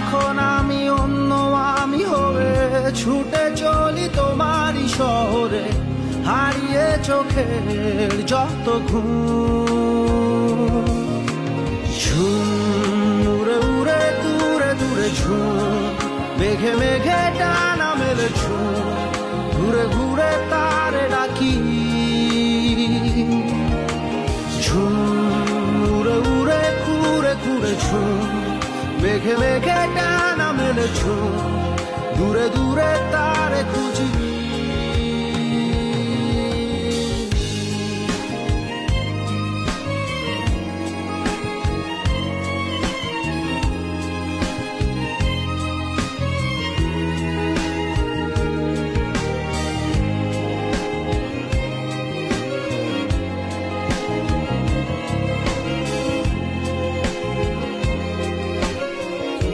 এখন আমি অন্য আমি হয়ে ছুটে চলি তোমারই শহরে, হারিয়ে চোখের যত ঘুম। ঝুম উড়ে উড়ে দূরে দূরে ঝুম, মেঘে মেঘে টানা মেলে ঝুম, ঘুরে ঘুরে তারে ডাকি। ঝুম উড়ে উড়ে ঘুরে ঘুরে ঝুম, মেঘে মেঘে টানা মেলে ঝুম, দূরে দূরে তারে খুঁজি।